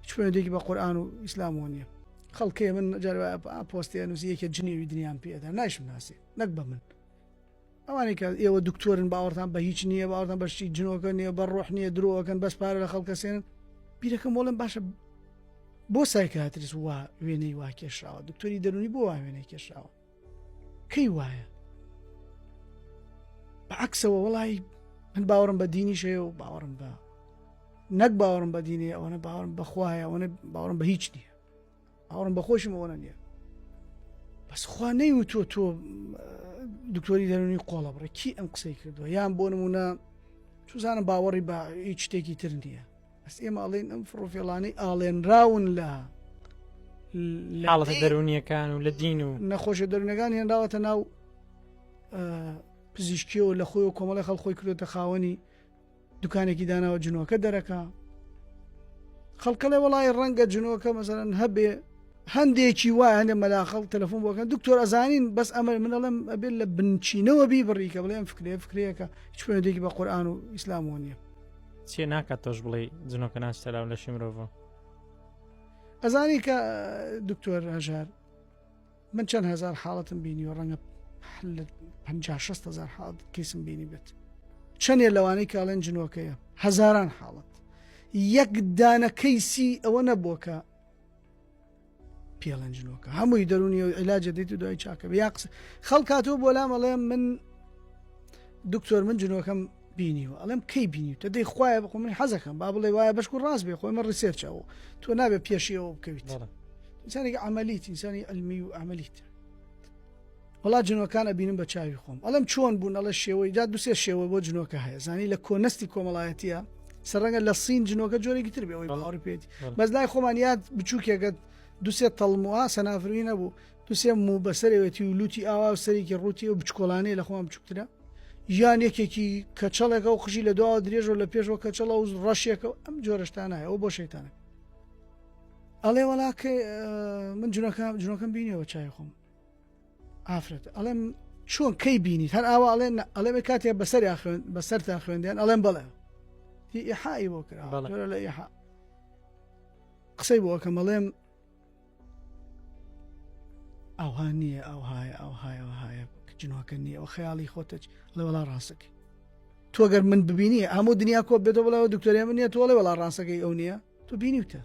شوێنێکی بە قورئان و ئیسلامەوە نییە. خەڵکێ من جار پۆستیان نووسی یەکێ جنێوی دنیام پێدا ناشم ناسی نەک بە من ئەوانەی کە ئێوە دکتۆرن باوەڕتان بە هیچ نییە باوەڕتان بەشتی جنۆکە نییە بە ڕۆح نییە درۆەکەن بەس پارە لە خەڵکە سێنن بیرەکەم بۆڵم باشە بۆ سایکاتریس وا وێنەی وا کێشراوە دکتۆری دەرونی بۆ وا وێنەی کێشراوە کەی وایە بەعکسەوە وڵی من باوەڕم بە دینی شەیە و باوەڕم بە نەک باوەڕم بە دینێ ئەوەنە باوەڕم بەخوایە ئەوەنە باوەڕم بە هیچ نییە باوەڕم بە خۆشم ئەوەنە نییە بەس خوا نەیوتۆ تۆ دکتۆری دەرونی قۆڵە بڕێ کی ئەم قسەی کردووە یان بۆ نمونە چزانم باوەڕی بە هیچ شتێکی تر نییە بەس ئێمە ئەڵێن ئەم فڕۆفێڵانەی ئاڵێنراون لە حاڵەتە دەرونیەکان و لە دین و نەخۆشە دەرونەکان هێنراوەتە ناو پزیشکیەوە لە خۆی و کۆمەڵی خەڵخۆی کردوتە خاوەنی دوکانێکی داناوە جنۆکە دەرەکە خەڵکەڵێ وڵی ڕەنگە جنۆکە مەسەرەن هەبێ هەندێکی وایە هەندێک مەلاخەڵ تەلەفۆن بۆکەن دکتۆر ئەزانین بەس ئەمە منەڵم ئەبێت لە بنچینەوە بیبڕیکە بڵێ ئەم فکرەیەکە هیچ شوێنێکی بە قورئان و ئیسلامەوە نییە چێ ناکات تۆش بڵێ جنۆکە ناستەلاو لە شیمرۆڤ ئەزانی کە دکتۆر هەژار من چەند هزار حاڵەتم بینی و ڕەنگە 50-60 حاڵەت کەسم بینی بێت چەندێ لەوانەی کاڵێن جنۆکەیە هەزاران حاڵەت یەک دانە کەیسی ئەوە نەبووە کە پێڵەن جنۆکە هەمووی دەرونی و عیلاجە دەیت و دوای چاکە یا قسە خەڵکاتەوە بۆ لام ئەڵێم من دکتۆر من جنۆکەم بینیوە ئەڵێم کەی بینیوتە دەی خوایە بخۆ من حەزەکەم با بڵێ وایە بەشکو ڕاست بێ خۆی من ڕیسێرچەوە تۆ نابێت پێشیەوە بکەویت ئینسانێکی عەمەلیت ئینسانی ئەلمی و عەمەلیت وڵات جنۆکان ئەبینم بە چاوی خۆم ئەڵێم چۆن بوون ئەڵە شێوەی جا دوسێ شێوە بۆ جنۆکە هەیە زانی لە کۆنەستی کۆمەڵایەتیە سەرڕەنگە لە سین جنۆکە جۆرێکی تر بێەوەی باوەڕ پێێتی بەس لای خۆمان یاد بچووکێکت دوسێ تەڵموە سەنافروی نەبوو دوسێ مو بەسەرەوەتی و لوتی ئاوا و سەرێکی ڕوتی و بچکۆڵانەیە لە خۆمان بچووکترە یان یەکێکی کەچەڵێکە و خژی لە دوا درێژەوە لە پێشەوە کەچەڵە و ڕەشێکە ئەم جۆرەشتانایە ئەو بۆ شەیتانە ئەڵێ وەڵاکە من جنۆکەم بینیەوە چای خۆم ئافرەت ئەڵێم چۆن کەی بینیت هەر ئاوا ئەڵێمە کاتێ بەسەر تا خوێندیان ئەڵێم بەڵێ ئیحایی بۆ کرا لە ئیحا قسەی بۆکەم ئەڵێم ئەوها نییە ئەوهایە جنۆکە نییە ئەو خەیاڵی خۆتە لە وەڵا ڕاستەکەی تۆ گەر من ببینیە هەموو دنیا کۆ بێتەوە بڵەوە دکتۆرێ من نیە تۆ لێ وەڵا ڕاستەکەی ئەو نییە تۆ بینیوتە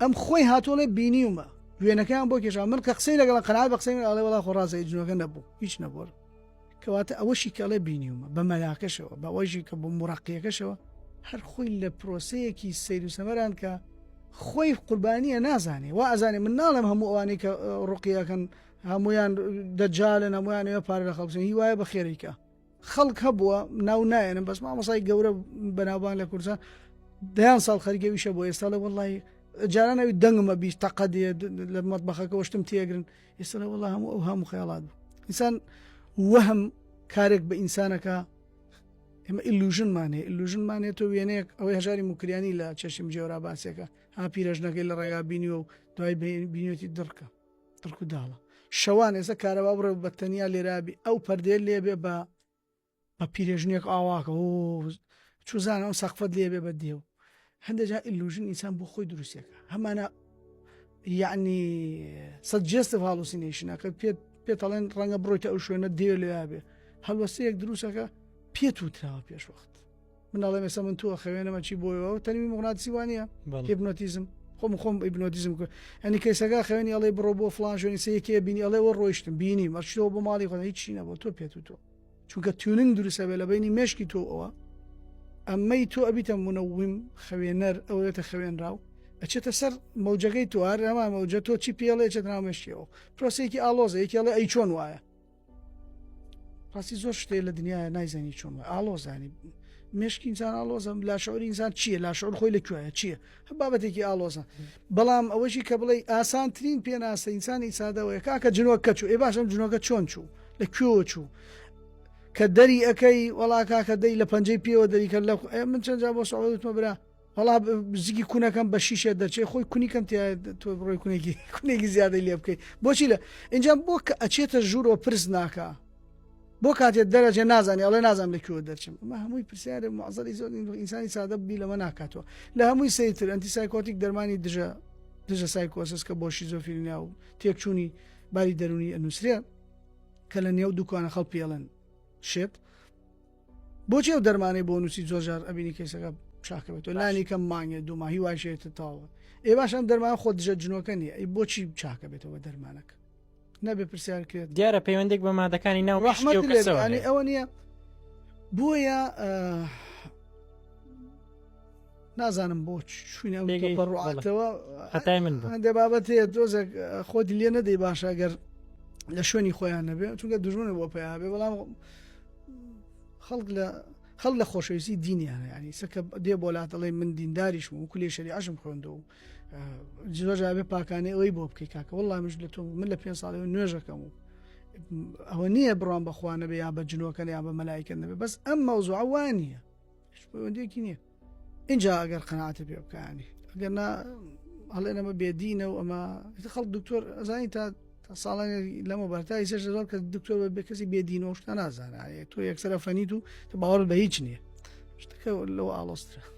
ئەم خۆی هاتۆڵێ بینیومە وێنەکەیان بۆ کێشا من کە قسەی لەگەڵ قەناعەت بە قسەی ئەڵێ وەڵا خۆ ڕاستە جنۆکە نەبوو هیچ نەبوو کەواتە ئەوەشی کەڵێ بینیومە بە مەلاکەشەوە بە ئەوەشی کە بۆ مڕقیەکەشەوە هەر خۆی لە پرۆسەیەکی سەیر و سەمەران کە خۆی قوربانیە نازانێ وا ئەزانێ من ناڵێم هەموو ئەوانەی کە ڕوقیەکەن هەمویان دەجالن هەمویانەوە پارە لە خەڵکن هی وایە بە خێریکە خەڵک هەبووە ناو نایەنم بەس مامۆسای گەورە بەناوبان لە کوردستان دەیان ساڵ خەریکەویشە بۆ ئێستا لە وەڵی جارانەوی دەنگمە بیست تەقە دێ لە مەتبەخەکە وشتم تێگرن ئێستا لە وەڵا هەموو ئەو هەموو خەیاڵات بوو ئینسان وەهم کارێک بە ئینسانەکە ئێمە ئیلوژنمانێت تۆ وێنەیەک ئەوەی هەژاری موکریانی لە چەشم جێورا باسێکە ها پیرەژنەکەی لە ڕێگا بینیوە و دوای بینیوەتی دڕکە دڕک و داڵە شەوان ئێستا کارەوا بڕێ بە تەنیا لێرابی ئەو پەردێ لێبێ بە پیرێژنێک ئاواکە چوزانەوە سەقفەت لێبێ بە دێو هەندێکجا ئیلوژن ئینسان بۆ خۆی دروستێکە هەمانە یعنی سەجێستە هاڵوسینێشنەکە پێتەڵێن ڕەنگە بڕۆیتە ئەو شوێنە دێ لێیابێ هەڵوەستەیەک دروستەکە پێت وتراوە پێش وەخت مناڵێ مێستا من تووە خەوێنەمە چی بۆیەوە تەنوی مغناطیسی وانە هیپنۆتیزم خۆم ئیپنۆتیزم کرد ئەنی کەیسەکە خەوێنی ئەڵێ بڕۆ بۆ فڵان شوێنی سەیەکێ بینی ئەڵێ وە ڕۆیشتم بینی مەرشتەوە بۆ ماڵی خۆ هیچ چی نەبوو تۆ پێت وتۆ چونکە تیوننگ دروستە بێ لە بینی مێشکی تۆ ئەوە ئەمەی تۆ ئەبیتە منەویم خوێنەر ئەوێتە خوێنراو ئەچێتە سەر مەوجەکەی تۆ هەر ئەما مەوجە تۆ چی پێڵێ چێت ناومێشتیەوە پرۆسەیەکی ئالۆزە یەکێڵێ ئەی چۆن وایە ڕاستی زۆر شتێ لە دنیاە نایزانی چۆن وایە ئالۆزانی مێشکی ئینسان ئالۆزم لاشعوری ئینسان چییە لاشعور خۆی لەکوێیە چییە بابەتێکی ئالۆزە بەڵام ئەوەشی کە بڵێ ئاسانترین پێناسە ئینسانی سادەوەیە کاکە جنۆکە چوو ئێ باشم جنۆکە چۆن چوو لەکوێوە چوو کە دەری ئەەکەی وڵا کاکە دەی لە پەنجەی پێوە دەریکە لە من چەندجا بۆ سەعودتمە برا وڵا زیگی کوونەکەم بە شیشێ دەرچێت خۆی کونیکەم تۆ بڕۆی کونێکی زیادەی لێ بکەیت بۆچی لە ئینجا بۆ کە ئەچێتە ژوورەوە پرس ناکە بۆ کاتێت دەرەجێ نازانانی ئەڵێ نازانم لەکوێوە دەرچم ئەمە هەمووی پرسیارە معزەری زۆر ئینسانی سادە بی لەمە ناکاتەوە لە هەمووی سەیتر ئەنتی سایکۆتیک دەرمانی دژە سایکۆسس کە بۆ شیزۆفرینیا و تێکچوونی باری دەرونی ئەنووسرێ کە لە نێو دوکانە خەڵ پێڵەن شێت بۆچی ئەو دەرمانەی بۆ نووسی زۆرجار ئەبینی کەسەکە چاکەبێتەوە لانی کەم مانگە دوماهی وایشێتە تاوە ئێ باشان دەرمان خۆ دژە جنۆکە نیە ئەی بۆچی چاکە بێتەوە دەرمانەکە نەبێ پرسیار کرێت دیارە پەیوەندێک بە مادەکانی ناو ڕەحمەت لێبێ ئەوە نییە بۆیە نازانم بۆ شوێنەڕاتەوە هەتای من هەندێ بابەت هەیە دۆزێک خۆتی لێ نەدەی باشە گەر لە شوێنی خۆیان نەبێ چونکە دژمنە بۆ پێیا بێ بەڵام خەڵ لە خۆشەویستی دینیانە ینی سەکە دێ بۆ لاتەڵی من دینداریشم و کولی شەری عشم خوێندەوە جۆژابێ پاکانەی ئەوەی بۆ بکەی کاکە وەڵام مش لە تۆ من لە 5 ساڵەوە نوێژەکەم و ئەوە نییە بڕوان بەخواانە بێ یا بە جنۆکەن یا بە مەلایکە نەبێ بەس ئەم مەوزوع وانە پەیوەندێکی نییە اینجا ئەگەر قەناعاتە پێ بکانی ئەگەر هەڵێنەمە بێدینە و ئەمە خەڵ دکتۆر ئەزانی تا ساڵانی لەمە بەرتای سەر زۆر کە دکتۆر بە کەسی بێدینەوە شتە نازانێت تۆ یەکسەرە فەنیت و باوەڕ بە هیچ نییە شتەکە لەوە ئاڵۆسترە